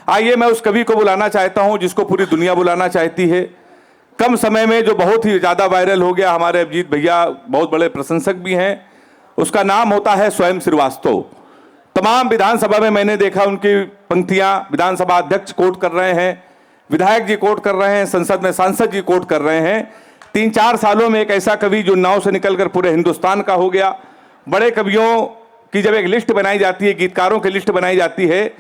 आइए मैं उस कवि को बुलाना चाहता हूं जिसको पूरी दुनिया बुलाना चाहती है, कम समय में जो बहुत ही ज़्यादा वायरल हो गया। हमारे अभिजीत भैया बहुत बड़े प्रशंसक भी हैं। उसका नाम होता है स्वयं श्रीवास्तव। तमाम विधानसभा में मैंने देखा उनकी पंक्तियां, विधानसभा अध्यक्ष कोट कर रहे हैं, विधायक जी कोट कर रहे हैं, संसद में सांसद जी कोट कर रहे हैं। 3-4 सालों में एक ऐसा कवि जो नाव से निकलकर पूरे हिंदुस्तान का हो गया। बड़े कवियों की जब एक लिस्ट बनाई जाती है, गीतकारों की लिस्ट बनाई जाती है,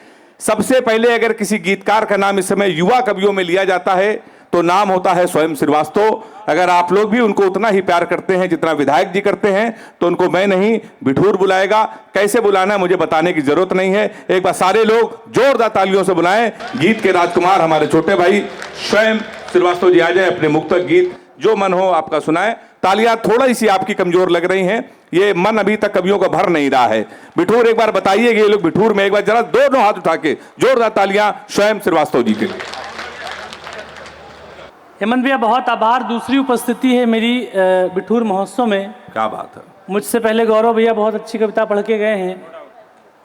सबसे पहले अगर किसी गीतकार का नाम इस समय युवा कवियों में लिया जाता है तो नाम होता है स्वयं श्रीवास्तव। अगर आप लोग भी उनको उतना ही प्यार करते हैं जितना विधायक जी करते हैं तो उनको मैं नहीं बिठूर बुलाएगा। कैसे बुलाना है मुझे बताने की जरूरत नहीं है। एक बार सारे लोग जोरदार तालियों से बुलाएं। गीत के राजकुमार हमारे छोटे भाई स्वयं श्रीवास्तव जी आ जाए, अपने मुक्तक गीत जो मन हो आपका सुनाए। तालियां थोड़ी सी आपकी कमजोर लग रही हैं, ये मन अभी तक कवियों का भर नहीं रहा है। बिठूर एक बार बताइए ये लोग बिठूर में एक बार जरा दोनों हाथ उठा के जोरदार तालियां स्वयं श्रीवास्तव जी के लिए। हेमंत भैया बहुत आभार। दूसरी उपस्थिति है मेरी बिठूर महोत्सव में। क्या बात है। मुझसे पहले गौरव भैया बहुत अच्छी कविता पढ़ के गए हैं।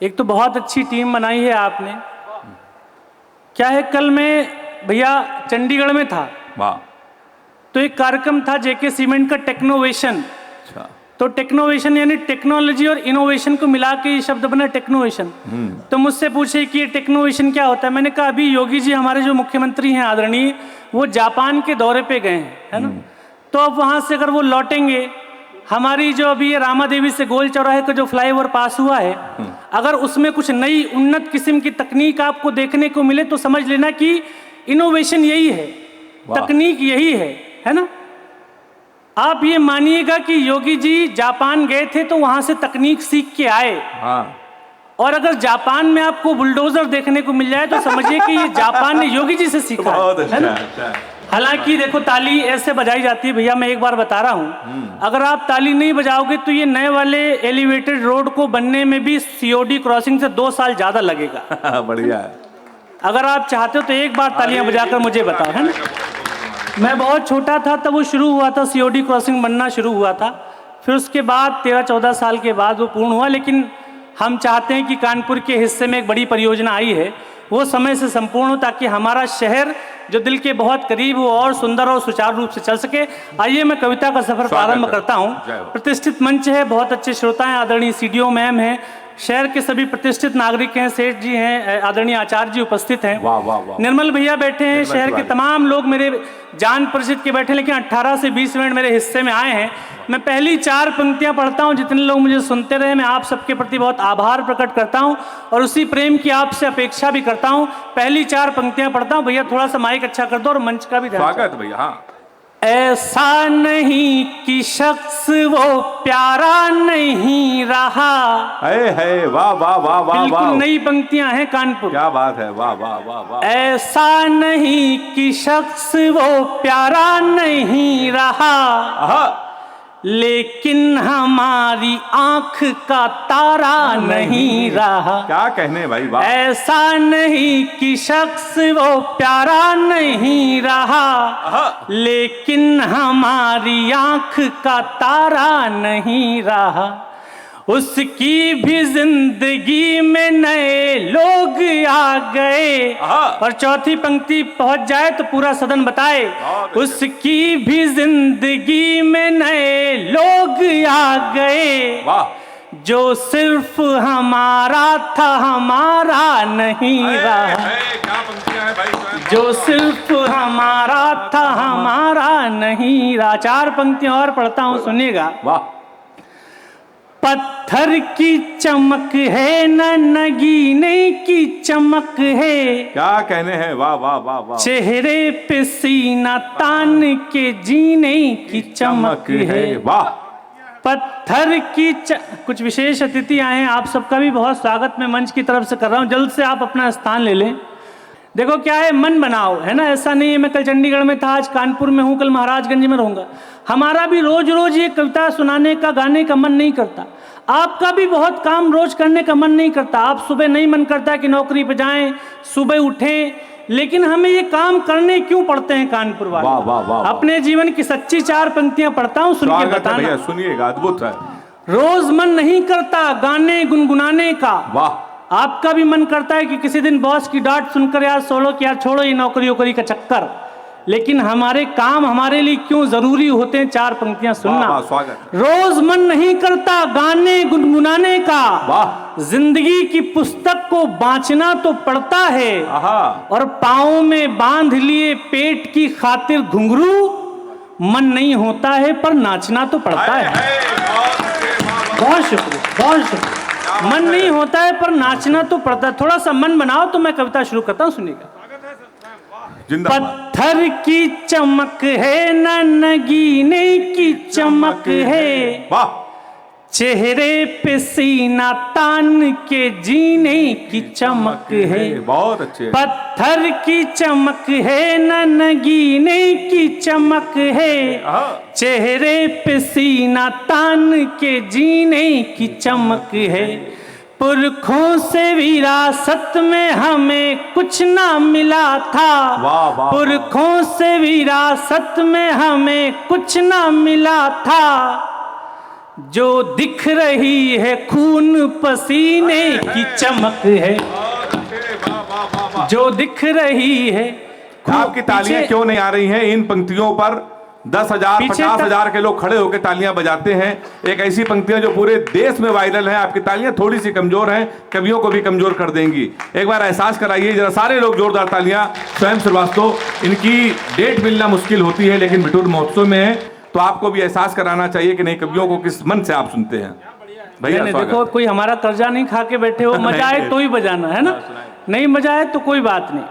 एक तो बहुत अच्छी टीम बनाई है आपने। क्या है, कल मैं भैया चंडीगढ़ में था, वाह, तो एक कार्यक्रम था जेके सीमेंट का टेक्नोवेशन। तो टेक्नोवेशन यानी टेक्नोलॉजी और इनोवेशन को मिला के ये शब्द बना टेक्नोवेशन। तो मुझसे पूछे कि ये टेक्नोवेशन क्या होता है। मैंने कहा अभी योगी जी हमारे जो मुख्यमंत्री हैं आदरणीय, वो जापान के दौरे पे गए हैं, है ना। तो अब वहाँ से अगर वो लौटेंगे, हमारी जो अभी ये रामा देवी से गोल चौराहे का जो फ्लाईओवर पास हुआ है, अगर उसमें कुछ नई उन्नत किस्म की तकनीक आपको देखने को मिले तो समझ लेना कि इनोवेशन यही है, तकनीक यही है ना। आप ये मानिएगा कि योगी जी जापान गए थे तो वहां से तकनीक सीख के आए। और अगर जापान में आपको बुलडोजर देखने को मिल जाए तो समझिए कि ये जापान ने योगी जी से सीखा है ना। हालांकि देखो ताली ऐसे बजाई जाती है भैया, मैं एक बार बता रहा हूँ, अगर आप ताली नहीं बजाओगे तो ये नए वाले एलिवेटेड रोड को बनने में भी सीओडी क्रॉसिंग से 2 साल ज्यादा लगेगा। बढ़िया है। अगर आप चाहते हो तो एक बार तालियां बजाकर मुझे बताओ, है ना। मैं बहुत छोटा था तब वो शुरू हुआ था, सीओडी क्रॉसिंग बनना शुरू हुआ था। फिर उसके बाद 13-14 साल के बाद वो पूर्ण हुआ। लेकिन हम चाहते हैं कि कानपुर के हिस्से में एक बड़ी परियोजना आई है, वो समय से संपूर्ण हो ताकि हमारा शहर जो दिल के बहुत करीब हो और सुंदर और सुचारू रूप से चल सके। आइए मैं कविता का सफर प्रारंभ करता हूँ। प्रतिष्ठित मंच है, बहुत अच्छे श्रोता हैं, आदरणीय सीडीओ मैम हैं, शहर के सभी प्रतिष्ठित नागरिक हैं, सेठ जी हैं, आदरणीय आचार्य जी उपस्थित हैं, निर्मल भैया बैठे हैं, शहर के तमाम लोग मेरे जान परिचित के बैठे, लेकिन 18 से 20 मिनट मेरे हिस्से में आए हैं। मैं पहली 4 पंक्तियां पढ़ता हूं। जितने लोग मुझे सुनते रहे, मैं आप सबके प्रति बहुत आभार प्रकट करता हूं और उसी प्रेम की आपसे अपेक्षा भी करता हूं। पहली 4 पंक्तियां पढ़ता हूं। भैया थोड़ा सा माइक अच्छा कर दो और मंच का भी ध्यान। स्वागत भैया। हाँ। ऐसा नहीं कि शख्स वो प्यारा नहीं रहा। है वाह वाह वाह वाह। बिल्कुल नई पंक्तियां हैं कानपुर। क्या बात है, वाह वाह वाह वाह। ऐसा नहीं कि शख्स वो प्यारा नहीं रहा, लेकिन हमारी आंख का तारा नहीं रहा। क्या कहने भाई, वाह। ऐसा नहीं कि शख्स वो प्यारा नहीं रहा, लेकिन हमारी आंख का तारा नहीं रहा। उसकी भी जिंदगी में नए लोग आ गए। और चौथी पंक्ति पहुंच जाए तो पूरा सदन बताए। उसकी भी जिंदगी में नए लोग आ गए, जो सिर्फ हमारा था हमारा नहीं रहा। जो सिर्फ हमारा था हमारा नहीं रहा। 4 पंक्तियां और पढ़ता हूं, सुनिएगा। पत्थर की चमक है न नगीने की चमक है। क्या कहने हैं, वाह वाह वाह वाह। चेहरे पे सीना तान के जीने की चमक है, वाह। पत्थर की कुछ विशेष अतिथि आए हैं, आप सबका भी बहुत स्वागत मैं मंच की तरफ से कर रहा हूं। जल्द से आप अपना स्थान ले लें। देखो क्या है, मन बनाओ, है ना। ऐसा नहीं है मैं कल चंडीगढ़ में था, आज कानपुर में हूँ, कल महाराजगंज में रहूंगा। हमारा भी रोज रोज ये कविता सुनाने का, गाने का मन नहीं करता। आपका भी बहुत काम रोज करने का मन नहीं करता। आप सुबह नहीं मन करता कि नौकरी पे जाएं, सुबह उठें, लेकिन हमें ये काम करने क्यों पड़ते हैं कानपुर वाले। वाह वाह वाह। अपने जीवन की सच्ची 4 पंक्तियां पढ़ता हूँ, सुन के बताना। भैया सुनिएगा, अद्भुत है। रोज मन नहीं करता गाने गुनगुनाने का, वाह। आपका भी मन करता है कि किसी दिन बॉस की डांट सुनकर यार सोलो कि यार छोड़ो ये नौकरी वोकरी का चक्कर, लेकिन हमारे काम हमारे लिए क्यों जरूरी होते हैं। 4 पंक्तियां सुनना। वाह, स्वागत। रोज मन नहीं करता गाने गुनगुनाने का, वाह। जिंदगी की पुस्तक को बांचना तो पड़ता है, और पाँव में बांध लिए पेट की खातिर घुंघरू, मन नहीं होता है पर नाचना तो पड़ता है। बहुत शुक्रिया, बहुत शुक्रिया। मन नहीं होता है पर नाचना तो पड़ता है। थोड़ा सा मन बनाओ तो मैं कविता शुरू करता हूँ, सुनिएगा। पत्थर की चमक है न नगीने की चमक है, वाह। चेहरे पे सीना तान के जीने की चमक है। बहुत अच्छे। पत्थर की चमक है न नगीने की चमक है, चेहरे पे सीना तान के जीने की चमक है। पुरखों से विरासत में हमें कुछ ना मिला था, वाह, वाह। पुरखों से विरासत में हमें कुछ ना मिला था, जो दिख रही है खून पसीने की चमक है, जो दिख रही है। आपकी तालियां क्यों नहीं आ रही हैं? इन पंक्तियों पर 10,000 50,000 के लोग खड़े होकर तालियां बजाते हैं। एक ऐसी पंक्तियां जो पूरे देश में वायरल हैं। आपकी तालियां थोड़ी सी कमजोर हैं, कवियों को भी कमजोर कर देंगी। एक बार एहसास कराइए जरा सारे लोग, जोरदार तालियां। स्वयं श्रीवास्तव, इनकी डेट मिलना मुश्किल होती है, लेकिन बिठूर महोत्सव में है तो आपको भी एहसास कराना चाहिए कि नहीं, कवियों को किस मन से आप सुनते हैं। भैया देखो, कोई हमारा कर्जा नहीं खा के बैठे हो, मजा आए तो ही बजाना है ना, नहीं मजा आए तो कोई बात नहीं।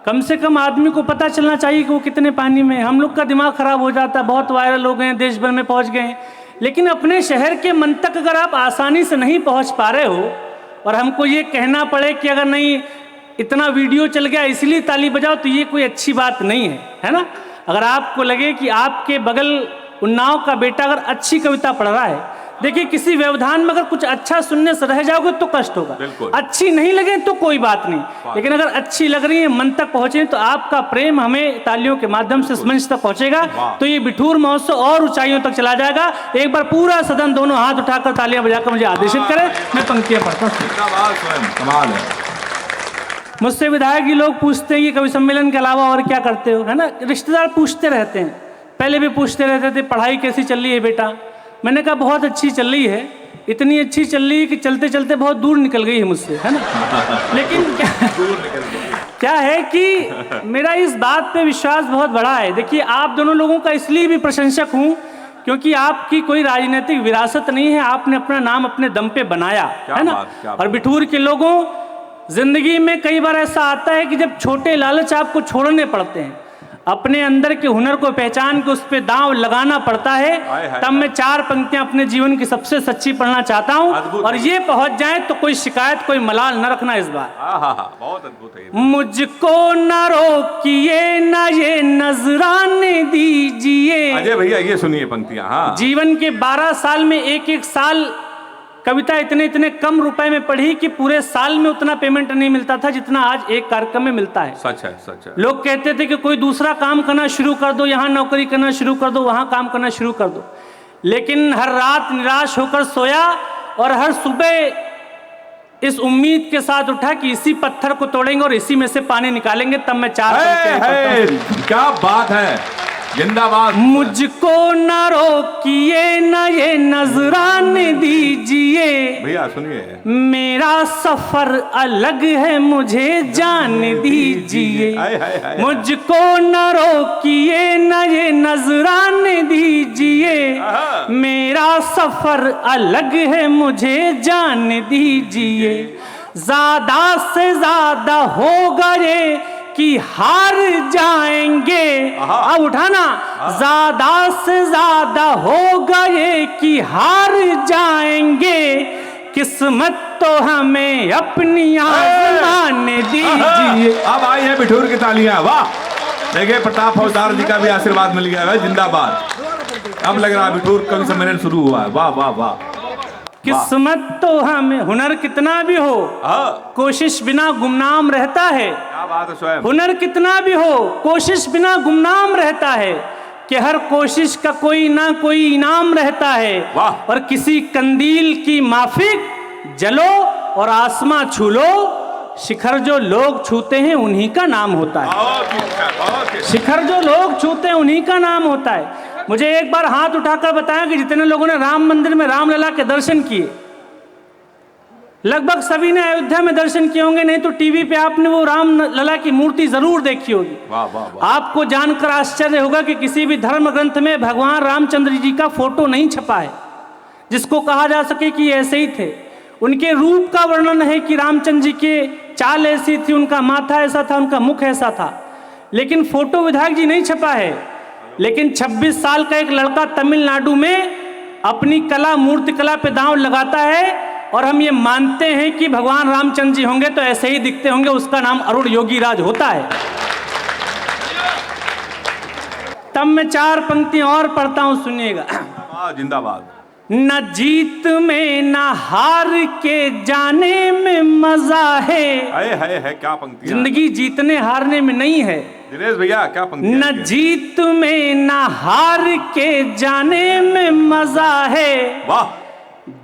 कम से कम आदमी को पता चलना चाहिए कि वो कितने पानी में। हम लोग का दिमाग खराब हो जाता है, बहुत वायरल हो गए हैं, देश भर में पहुंच गए हैं, लेकिन अपने शहर के मन तक अगर आप आसानी से नहीं पहुंच पा रहे हो और हमको ये कहना पड़े कि अगर नहीं इतना वीडियो चल गया इसलिए ताली बजाओ, तो ये कोई अच्छी बात नहीं है ना। अगर आपको लगे कि आपके बगल उन्नाव का बेटा अगर अच्छी कविता पढ़ रहा है, देखिए किसी व्यवधान में अगर कुछ अच्छा सुनने से रह जाओगे तो कष्ट होगा, अच्छी नहीं लगे तो कोई बात नहीं, लेकिन अगर अच्छी लग रही है, मन तक पहुंचे, तो आपका प्रेम हमें तालियों के माध्यम से मंच तक पहुंचेगा, तो ये बिठूर महोत्सव और ऊंचाइयों तक चला जाएगा। एक बार पूरा सदन दोनों हाथ उठाकर तालियां बजाकर मुझे आदेशित करें, मैं पंक्तियां पढ़ता हूँ। मुझसे विधायक जी लोग पूछते हैं कि कवि सम्मेलन के अलावा और क्या करते हो, है ना। रिश्तेदार पूछते रहते हैं, पहले भी पूछते रहते थे पढ़ाई कैसी चल रही है बेटा। मैंने कहा बहुत अच्छी चल रही है, इतनी अच्छी चल रही है कि चलते चलते बहुत दूर निकल गई है मुझसे, है ना। लेकिन क्या है कि मेरा इस बात पे विश्वास बहुत बड़ा है। देखिए, आप दोनों लोगों का इसलिए भी प्रशंसक हूँ क्योंकि आपकी कोई राजनीतिक विरासत नहीं है, आपने अपना नाम अपने दम पे बनाया, है ना। और बिठूर के लोगों, जिंदगी में कई बार ऐसा आता है कि जब छोटे लालच आपको छोड़ने पड़ते हैं, अपने अंदर के हुनर को पहचान के उस पर दांव लगाना पड़ता है, तब मैं 4 पंक्तियां अपने जीवन की सबसे सच्ची पढ़ना चाहता हूं, और ये पहुंच जाए तो कोई शिकायत कोई मलाल न रखना इस बार। बहुत अद्भुत है। मुझको न रोकिए न ये नजराने दीजिए। अजय भैया ये सुनिए पंक्तियां। हाँ, जीवन के 12 साल में एक साल कविता इतने कम रुपए में पढ़ी कि पूरे साल में उतना पेमेंट नहीं मिलता था जितना आज एक कार्यक्रम में मिलता है। सच है, सच है। लोग कहते थे कि कोई दूसरा काम करना शुरू कर दो, यहाँ नौकरी करना शुरू कर दो, वहाँ काम करना शुरू कर दो, लेकिन हर रात निराश होकर सोया और हर सुबह इस उम्मीद के साथ उठा कि इसी पत्थर को तोड़ेंगे और इसी में से पानी निकालेंगे। तब मैं 4 क्या बात है, जिंदाबाद। मुझको न रोकिए न ये नजराने दीजिए, भैया सुनिए, मेरा सफर अलग है मुझे जाने दीजिए। मुझको न रोकिए न ये नजराने दीजिए, मेरा सफर अलग है मुझे जाने दीजिए। ज्यादा से ज्यादा होगा ये कि हार जाएंगे, अब उठाना, ज्यादा से ज्यादा होगा ये कि हार जाएंगे, किस्मत तो हमें अपनी आजमाने दीजिए। अब आई है बिठूर की तालियां, वाह। देखिए प्रताप फौजदार जी का भी आशीर्वाद मिल गया है, जिंदाबाद। अब लग रहा है बिठूर कवि सम्मेलन शुरू हुआ है, वाह वाह वाह। किस्मत तो हमें, हुनर कितना भी हो कोशिश बिना गुमनाम रहता है। क्या बात है स्वयं। हुनर कितना भी हो कोशिश बिना गुमनाम रहता है, कि हर कोशिश का कोई ना कोई इनाम रहता है। और किसी कंदील की माफिक जलो और आसमां छू लो, शिखर जो लोग छूते हैं उन्हीं का नाम होता है। बहुत ही अच्छा, बहुत ही अच्छा। शिखर जो लोग छूते हैं उन्हीं का नाम होता है। मुझे एक बार हाथ उठाकर बताया कि जितने लोगों ने राम मंदिर में रामलला के दर्शन किए, लगभग सभी ने अयोध्या में दर्शन किए होंगे, नहीं तो टीवी पे आपने वो रामलला की मूर्ति जरूर देखी होगी। वाह वाह वाह। आपको जानकर आश्चर्य होगा कि किसी भी धर्म ग्रंथ में भगवान रामचंद्र जी का फोटो नहीं छपा है जिसको कहा जा सके कि ऐसे ही थे। उनके रूप का वर्णन है कि रामचंद्र जी के चाल ऐसी थी, उनका माथा ऐसा था, उनका मुख ऐसा था, लेकिन फोटो विधायक जी नहीं छपा है। लेकिन 26 साल का एक लड़का तमिलनाडु में अपनी कला, मूर्ति कला पे दांव लगाता है और हम ये मानते हैं कि भगवान रामचंद्र जी होंगे तो ऐसे ही दिखते होंगे। उसका नाम अरुण योगी राज होता है। तब मैं 4 पंक्तियां और पढ़ता हूं, सुनिएगा। जिंदाबाद। न जीत में न हार के जाने में मजा है। है क्या पंक्ति। जिंदगी जीतने हारने में नहीं है दिनेश भैया, क्या पंक्ति। न जीत में न हार के जाने में मजा है, वाह।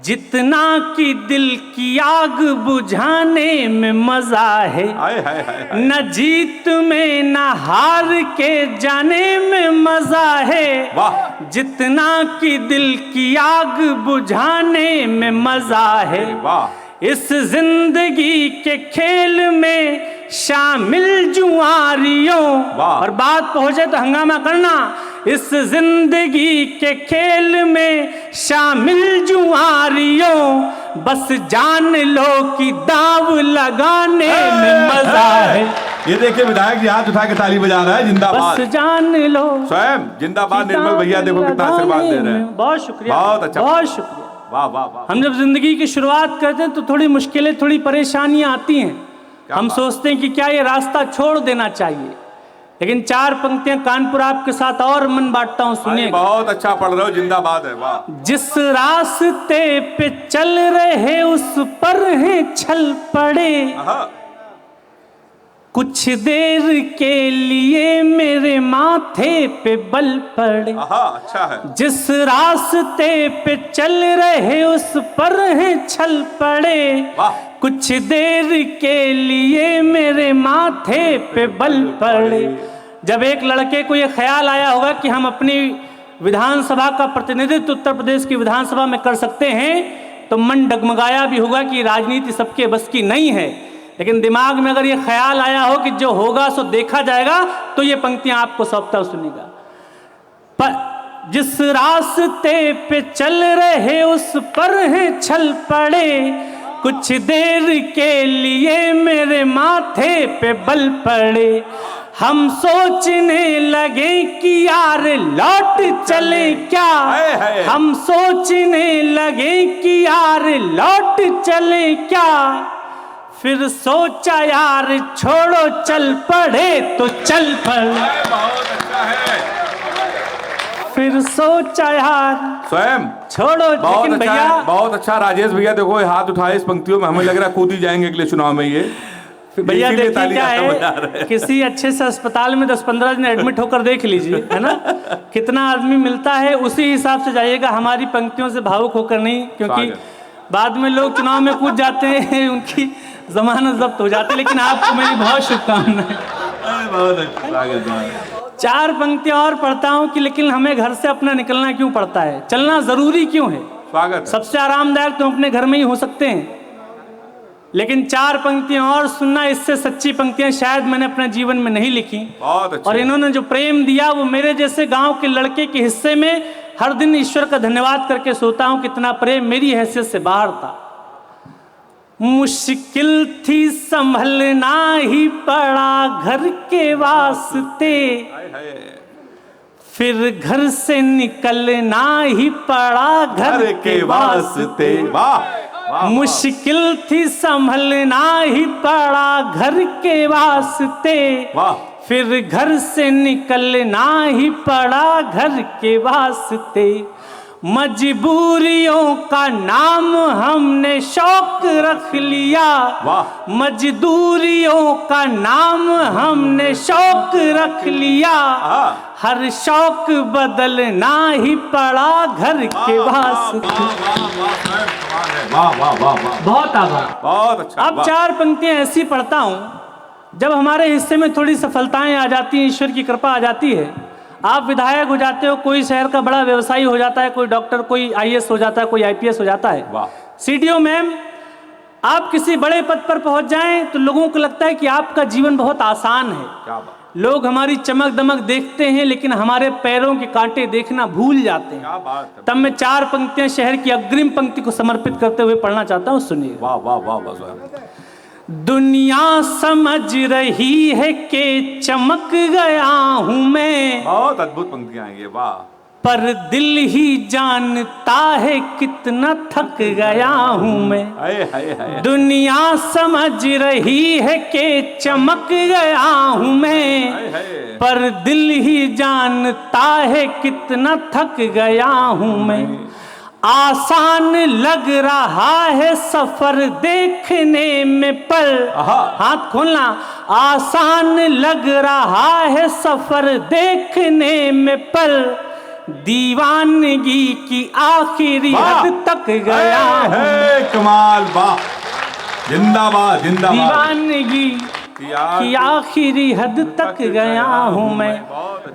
जितना कि दिल की आग बुझाने में मजा है। न जीत में न हार के जाने में मजा है, वाह। जितना कि दिल की आग बुझाने में मजा है। वाह। इस जिंदगी के खेल में शामिल जुआरियों, और बात पहुंचे तो हंगामा करना। इस जिंदगी के खेल में शामिल जुआरियों, बस जान लो कि दाव लगाने में मजा है। ये देखिए विधायक जी हाथ उठा के ताली बजा रहा है। जिंदाबाद। बस जान लो स्वयं जिंदाबाद। निर्मल भैया देखो कितना आशीर्वाद दे रहे हैं। बहुत शुक्रिया, बहुत अच्छा, बहुत शुक्रिया। वाह वाह वाह। हम जब जिंदगी की शुरुआत करते हैं तो थोड़ी मुश्किलें, थोड़ी परेशानियां आती हैं। हम सोचते हैं कि क्या ये रास्ता छोड़ देना चाहिए, लेकिन 4 पंक्तियां कानपुर आपके साथ और मन बांटता हूं, सुनिए। बहुत अच्छा पढ़ रहे हो। जिंदाबाद है। वाह। जिस रास्ते पे चल रहे उस पर है छल पड़े, कुछ देर के लिए मेरे माथे पे बल पड़े। अच्छा है। जिस रास्ते पे चल रहे उस पर है छल पड़े, कुछ देर के लिए मेरे माथे पे बल पड़े। जब एक लड़के को यह ख्याल आया होगा कि हम अपनी विधानसभा का प्रतिनिधित्व उत्तर प्रदेश की विधानसभा में कर सकते हैं, तो मन डगमगाया भी होगा कि राजनीति सबके बस की नहीं है। लेकिन दिमाग में अगर ये ख्याल आया हो कि जो होगा सो देखा जाएगा, तो ये पंक्तियां आपको सौंपता हूं, सुनिएगा। पर जिस रास्ते पे चल रहे उस पर है छल पड़े, कुछ देर के लिए मेरे माथे पे बल पड़े। हम सोचने लगे कि यार लौट चले क्या, हम सोचने लगे कि यार लौट चले क्या, फिर सोचा यार छोड़ो चल पड़े तो चल पड़े। बहुत अच्छा है। फिर सोचा यार स्वयं छोड़ो। बहुत लेकिन अच्छा भैया, है, बहुत अच्छा। राजेश भैया देखो ये हाथ उठाए इस पंक्तियों में, हमें लग रहा है कूद ही जाएंगे अगले चुनाव में। ये भैया देखिए क्या है, किसी अच्छे से अस्पताल में 10-15 दिन एडमिट होकर देख लीजिए, है ना, कितना आदमी मिलता है, उसी हिसाब से जाइएगा। हमारी पंक्तियों से भावुक होकर नहीं, क्योंकि बाद में लोग चुनाव में कूद जाते हैं, उनकी जमानत जब्त हो जाती है। लेकिन आपको मेरी बहुत शुभकामनाएं। बहुत अच्छा। 4 पंक्तियां और पढ़ता हूं कि लेकिन हमें घर से अपना निकलना क्यों पड़ता है, चलना जरूरी क्यों है। स्वागत। सबसे आरामदायक तो अपने घर में ही हो सकते हैं, लेकिन 4 पंक्तियां और सुनना। इससे सच्ची पंक्तियां शायद मैंने अपने जीवन में नहीं लिखी। बहुत अच्छा। और इन्होंने जो प्रेम दिया वो मेरे जैसे गांव के लड़के के हिस्से में हर दिन ईश्वर का धन्यवाद करके सोता हूं, कितना प्रेम मेरी हैसियत से बाहर था। मुश्किल थी संभलना ही पड़ा घर के वास्ते, फिर घर से निकलना ही पड़ा घर के वास्ते। वाह। मुश्किल थी संभलना ही पड़ा घर के वास्ते, फिर घर से निकलना ही पड़ा घर के वास्ते। मजबूरियों का नाम हमने शौक रख लिया, वाह। मजदूरियों का नाम हमने शौक रख लिया, हर शौक बदलना ही पड़ा घर के वास्ते। बहुत आभार। बहुत अच्छा। अब वाह। 4 पंक्तियां ऐसी पढ़ता हूं, जब हमारे हिस्से में थोड़ी सफलताएं आ जाती हैं, ईश्वर की कृपा आ जाती है, आप विधायक हो जाते हो, कोई शहर का बड़ा व्यवसायी हो जाता है, कोई डॉक्टर, कोई आईएएस हो जाता है, कोई आईपीएस हो जाता है, वाह। सीडीओ मैम, आप किसी बड़े पद पर पहुंच जाएं तो लोगों को लगता है कि आपका जीवन बहुत आसान है। क्या बात। लोग हमारी चमक दमक देखते हैं, लेकिन हमारे पैरों के कांटे देखना भूल जाते हैं। क्या बात है। तब मैं 4 पंक्तियां शहर की अग्रिम पंक्ति को समर्पित करते हुए पढ़ना चाहता हूं, सुनिए। वाह वाह वाह वाह। दुनिया समझ रही है कि चमक गया हूं मैं, बहुत अद्भुत पंक्तियां हैं ये। वाह। पर दिल ही जानता है कितना थक गया हूं मैं। हाय हाय हाय। दुनिया समझ रही है कि चमक गया हूं मैं, हाय हाय। पर दिल ही जानता है कितना थक गया हूं मैं। आसान लग रहा है सफर देखने में पर, हाथ खोलना, आसान लग रहा है सफर देखने में पर, दीवानगी की आखिरी हद तक गया है। कमाल। वाह। जिंदाबाद जिंदाबाद। दीवानगी की आखिरी हद तक गया हूं मैं।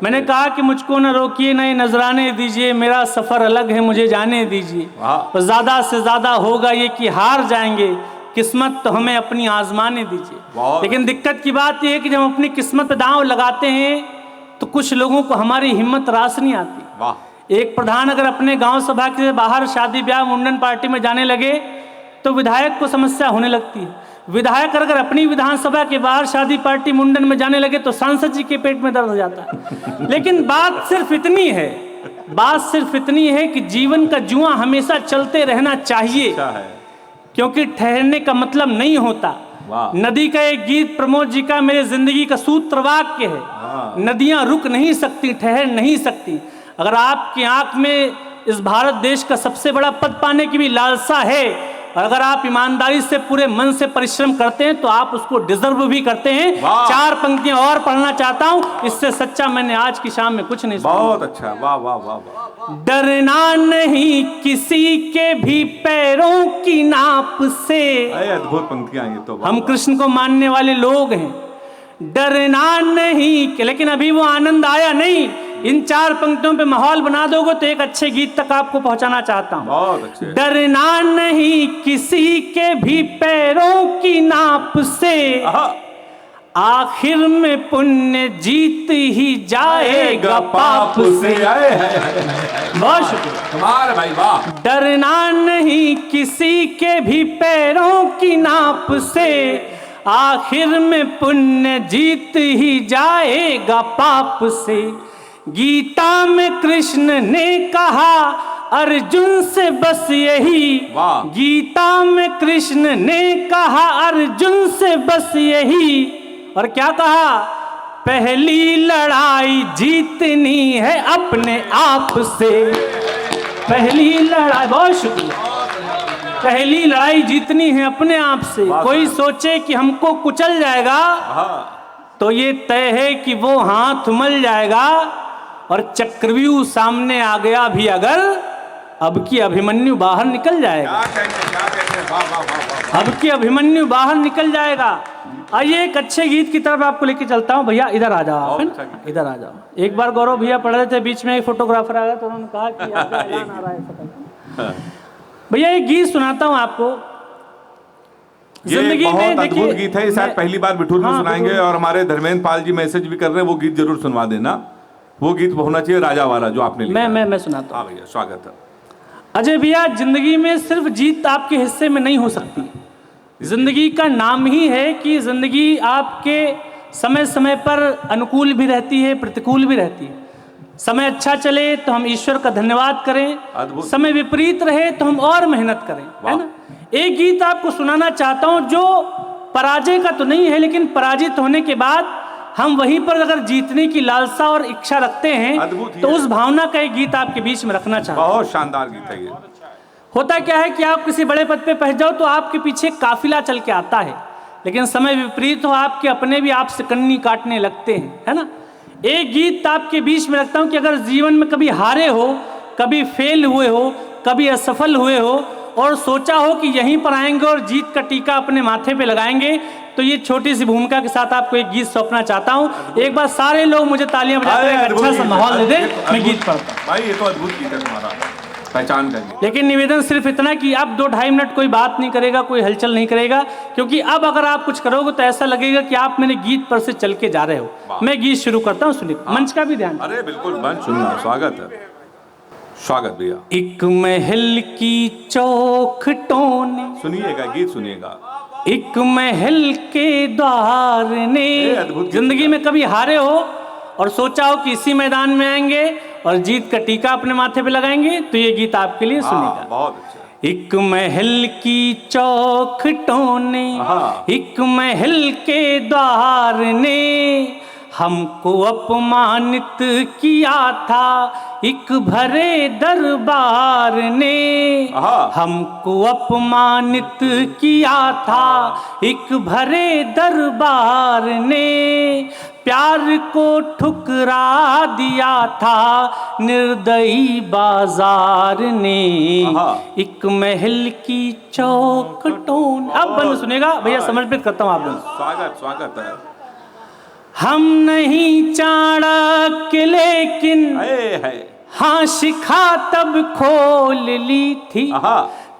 मैंने कहा कि मुझको न रोकिए, न नजराने दीजिए, मेरा सफर अलग है, मुझे जाने दीजिए। तो ज्यादा से ज्यादा होगा ये कि हार जाएंगे, किस्मत तो हमें अपनी आजमाने दीजिए। लेकिन दिक्कत की बात यह है कि जब हम अपनी किस्मत पे दांव लगाते हैं तो कुछ लोगों को हमारी हिम्मत रास नहीं आती। वाह। एक प्रधान अगर अपने गांव सभा के बाहर शादी ब्याह मुंडन पार्टी में जाने लगे तो विधायक को समस्या होने लगती है। विधायक अगर अपनी विधानसभा के बाहर शादी पार्टी मुंडन में जाने लगे तो सांसद जी के पेट में दर्द हो जाता है। लेकिन बात सिर्फ इतनी है कि जीवन का जुआ हमेशा चलते रहना चाहिए, क्योंकि ठहरने का मतलब नहीं होता। नदी का एक गीत प्रमोद जी का मेरे जिंदगी का सूत्र वाक्य है, नदियां रुक नहीं सकती, ठहर नहीं सकती। अगर आपकी आंख में इस भारत देश का सबसे बड़ा पद पाने की भी लालसा है, और अगर आप ईमानदारी से पूरे मन से परिश्रम करते हैं तो आप उसको डिजर्व भी करते हैं। 4 पंक्तियां और पढ़ना चाहता हूं, इससे सच्चा मैंने आज की शाम में कुछ नहीं सुना। बहुत अच्छा। वाह वाह वाह। डरना नहीं किसी के भी पैरों की नाप से। अद्भुत पंक्तियां ये तो। हम कृष्ण को मानने वाले लोग हैं। डरना नहीं, लेकिन अभी वो आनंद आया नहीं। इन 4 पंक्तियों पे माहौल बना दोगे तो एक अच्छे गीत तक आपको पहुंचाना चाहता हूं। बहुत अच्छे। डरना नहीं किसी के भी पैरों की नाप से, आखिर में पुण्य जीत ही जाएगा पाप से। बहुत शुक्रिया। कमाल भाई। वाह। डरना नहीं किसी के भी पैरों की नाप से, आखिर में पुण्य जीत ही जाएगा पाप से। गीता में कृष्ण ने कहा अर्जुन से बस यही, गीता में कृष्ण ने कहा अर्जुन से बस यही, और क्या कहा, पहली लड़ाई जीतनी है अपने आप से। पहली लड़ाई, बहुत शुक्रिया, पहली लड़ाई जीतनी है अपने आप से। कोई सोचे कि हमको कुचल जाएगा तो ये तय है कि वो हाथ मल जाएगा, और चक्रव्यूह सामने आ गया भी अगर, अब की अभिमन्यु बाहर निकल जाएगा। अब की अभिमन्यु बाहर निकल जाएगा। आइए एक अच्छे गीत की तरफ आपको लेके चलता हूँ। भैया इधर आ जाओ, आप इधर आ जाओ। एक बार गौरव भैया पढ़ रहे थे, बीच में एक फोटोग्राफर आ गया तो उन्होंने कहा कि आपका ऐलान आ रहा है। भैया एक गीत सुनाता हूँ आपको। जिंदगी में बहुत अद्भुत गीत है, शायद पहली बार बिठूर में सुनाएंगे, और हमारे धर्मेंद्र पाल जी मैसेज भी कर रहे हैं, वो गीत जरूर सुनवा देना। वो गीत होना चाहिए राजा वाला जो आपने लिखा। मैं सुनाता हूँ। भैया स्वागत है। अजय भैया, जिंदगी में सिर्फ जीत आपके हिस्से में नहीं हो सकती। जिंदगी का नाम ही है कि जिंदगी आपके समय समय पर अनुकूल भी रहती है, प्रतिकूल भी रहती है। समय अच्छा चले तो हम ईश्वर का धन्यवाद करें, समय विपरीत रहे तो हम और मेहनत करें, है ना। एक गीत आपको सुनाना चाहता हूं जो पराजय का तो नहीं है, लेकिन पराजित होने के बाद हम वहीं पर अगर जीतने की लालसा और इच्छा रखते हैं अद्भुत ही तो है। उस भावना का एक गीत आपके बीच में रखना चाहता हूं। बहुत शानदार गीत है ये। होता क्या है कि आप किसी बड़े पद पे पहुंच जाओ तो आपके पीछे एक काफिला चल के आता है, लेकिन समय विपरीत हो आपके अपने भी आपसे कन्नी काटने लगते हैं, है ना। एक गीत आपके बीच में रखता हूं कि अगर जीवन में कभी हारे हो, कभी फेल हुए हो, कभी असफल हुए हो और सोचा हो कि यहीं पर आएंगे और जीत का टीका अपने माथे पे लगाएंगे, तो ये छोटी सी भूमिका के साथ आपको एक गीत सौंपना चाहता हूं। एक बार सारे लोग मुझे तालियां बजाकर एक अच्छा सा माहौल दे दें, मैं गीत पढ़ता हूं। भाई ये तो अद्भुत गीत है तुम्हारा, पहचान का गीत। लेकिन निवेदन सिर्फ इतना कि अब 2-2.5 मिनट कोई बात नहीं करेगा, कोई हलचल नहीं करेगा, क्योंकि अब अगर आप कुछ करोगे तो ऐसा लगेगा कि आप मेरे गीत पर से चल के जा रहे हो। मैं गीत शुरू करता हूँ, सुनिए। मंच का भी ध्यान। अरे बिल्कुल मंच सुनना, स्वागत है, स्वागत भैया। एक महल की चौखटों ने, सुनिएगा गीत सुनिएगा। एक महल के द्वार ने, जिंदगी में कभी हारे हो और सोचा हो कि इसी मैदान में आएंगे और जीत का टीका अपने माथे पे लगाएंगे, तो ये गीत आपके लिए सुनेगा। बहुत अच्छा। एक महल की चौखटों ने, एक महल के द्वार ने हमको अपमानित किया था, एक भरे दरबार ने हमको अपमानित किया था, एक भरे दरबार ने प्यार को ठुकरा दिया था निर्दयी बाजार ने, एक महल की चौखटों। अब बंद सुनेगा भैया, समर्पित करता हूँ आप लोग। स्वागत स्वागत है। हम नहीं चाणक्य लेकिन हाँ शिखा तब खोल ली थी,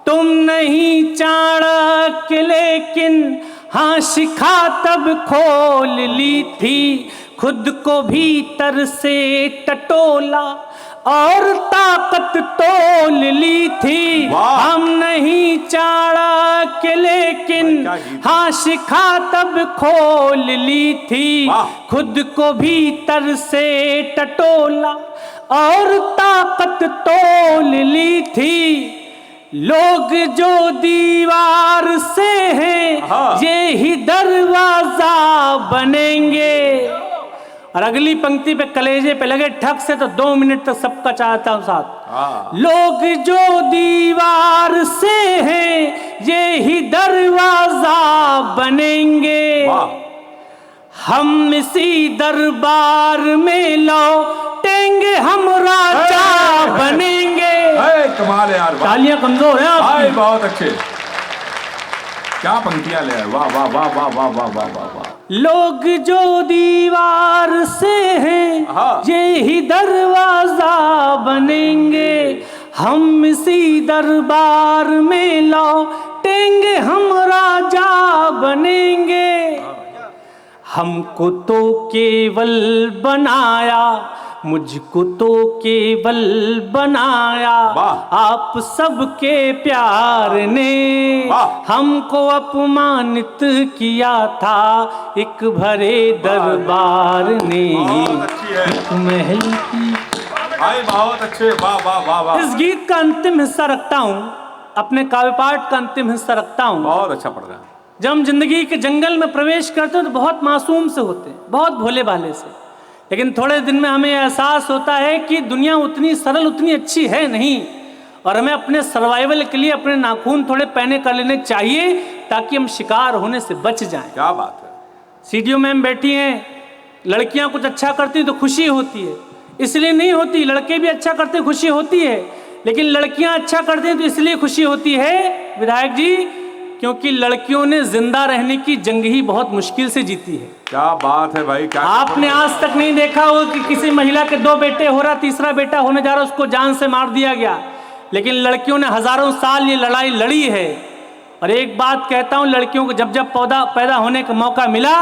तुम नहीं चाणक्य लेकिन हाँ शिखा तब खोल ली थी, खुद को भीतर से टटोला और ताकत तोल ली थी। हम नहीं चाणक्य लेकिन हाँ शिखा तब खोल ली थी, खुद को भीतर से टटोला और ताकत तोल ली थी। लोग जो दीवार से हैं ये ही दरवाजा बनेंगे। और अगली पंक्ति पे कलेजे पे लगे ठक से तो 2 मिनट तक सबका चाहता हूं साथ। लोग जो दीवार से हैं ये ही दरवाजा बनेंगे, हम इसी दरबार में लौटेंगे, हम राजा बनेंगे। कमाल है यार, तालियां कमजोर हैं आपकी। बहुत अच्छे, क्या पंक्तियां ले, वाह वाह वाह वाह वाह वाह वाह वाह वाह। लोग जो दीवार से हैं ये ही दरवाजा बनेंगे, हम इसी दरबार में लौटेंगे, हम राजा बनेंगे। हमको तो केवल बनाया, मुझको तो केवल बनाया आप सबके प्यार ने, हमको अपमानित किया था एक भरे दरबार ने, एक महल की। बहुत अच्छे, वाह वाह वाह वाह। इस गीत का अंतिम हिस्सा रखता हूँ, अपने काव्य पाठ का अंतिम हिस्सा रखता हूँ। बहुत अच्छा पढ़ रहा है। जब हम जिंदगी के जंगल में प्रवेश करते हैं तो बहुत मासूम से होते हैं, बहुत भोले भाले से, लेकिन थोड़े दिन में हमें एहसास होता है कि दुनिया उतनी सरल, उतनी अच्छी है नहीं, और हमें अपने सर्वाइवल के लिए अपने नाखून थोड़े पैने कर लेने चाहिए ताकि हम शिकार होने से बच जाएं। क्या बात है। सीडीओ मैम बैठी हैं, लड़कियां कुछ अच्छा करती हैं तो खुशी होती है, इसलिए नहीं होती। लड़के भी अच्छा करते हैं, खुशी होती है, लेकिन लड़कियां अच्छा करते हैं तो इसलिए खुशी होती है विधायक जी, क्योंकि लड़कियों ने जिंदा रहने की जंग ही बहुत मुश्किल से जीती है। क्या बात है भाई, क्या आपने आज तक नहीं देखा हो कि किसी महिला के 2 बेटे हो रहा, तीसरा बेटा होने जा रहा, उसको जान से मार दिया गया, लेकिन लड़कियों ने हजारों साल ये लड़ाई लड़ी है। और एक बात कहता हूं, लड़कियों को जब जब पैदा होने का मौका मिला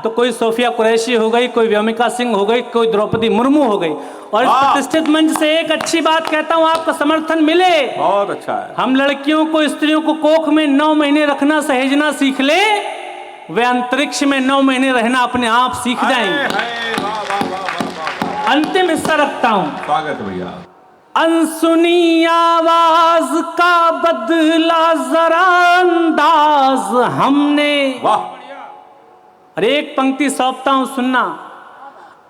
तो कोई सोफिया कुरैशी हो गई, कोई व्योमिका सिंह हो गई, कोई द्रौपदी मुर्मू हो गई। और इस प्रतिष्ठित मंच से एक अच्छी बात कहता हूं, आपका समर्थन मिले, बहुत अच्छा है। हम लड़कियों को, स्त्रियों को कोख में 9 महीने रखना, सहेजना सीख ले, वे अंतरिक्ष में 9 महीने रहना अपने आप सीख जाएंगे। अंतिम हिस्सा रखता हूं। स्वागत भैया। अनसुनी आवाज का बदला जरा अंदाज हमने, और एक पंक्ति सौंपता हूं, सुनना।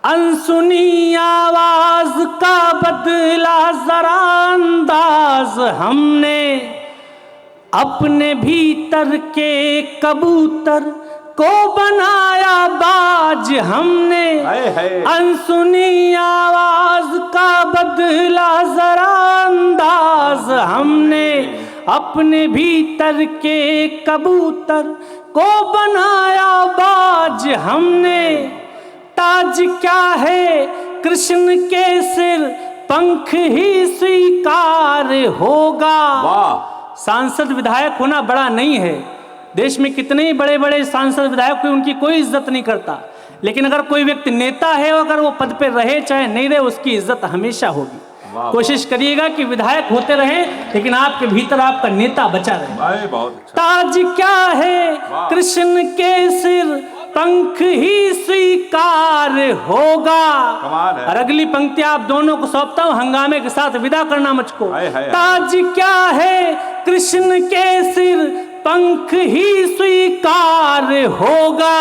अनसुनी आवाज का बदला जरा अंदाज, हमने अपने भीतर के कबूतर को बनाया बाज, हमने अनसुनी आवाज का बदला जरा अंदाज, हमने अपने भीतर के कबूतर को बनाया बाज, हमने ताज क्या है कृष्ण के सिर, पंख ही स्वीकार होगा। सांसद विधायक होना बड़ा नहीं है, देश में कितने ही बड़े बड़े सांसद विधायक हुए, उनकी कोई इज्जत नहीं करता, लेकिन अगर कोई व्यक्ति नेता है, अगर वो पद पे रहे चाहे नहीं रहे, उसकी इज्जत हमेशा होगी। कोशिश करिएगा कि विधायक होते रहे, लेकिन आपके भीतर आपका नेता बचा रहे। ताज क्या है कृष्ण के सिर, पंख ही स्वीकार होगा। और अगली पंक्ति आप दोनों को सौंपता हूं, हंगामे के साथ विदा करना मुझको। ताज क्या है कृष्ण के सिर, पंख ही स्वीकार होगा।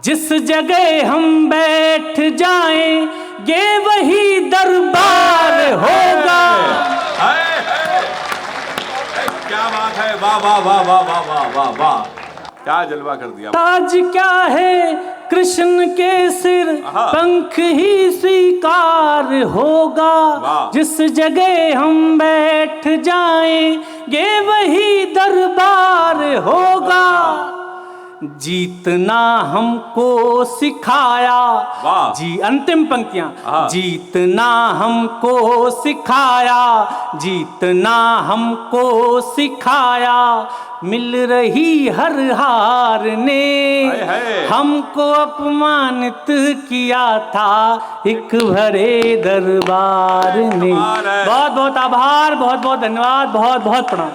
जिस जगह हम बैठ जाएंगे वही दरबार होगा। क्या बात है, वाह वाह वाह वाह वाह वाह वाह वाह, क्या जलवा कर दिया। ताज क्या है कृष्ण के सिर, पंख ही स्वीकार होगा। जिस जगह हम बैठ जाएंगे वही दरबार होगा। जीतना हमको सिखाया, जी अंतिम पंक्तियां, जीतना हमको सिखाया, जीतना हमको सिखाया, मिल रही हर हार ने हमको अपमानित किया था एक भरे दरबार ने। बहुत बहुत आभार, बहुत बहुत धन्यवाद, बहुत बहुत प्रणाम।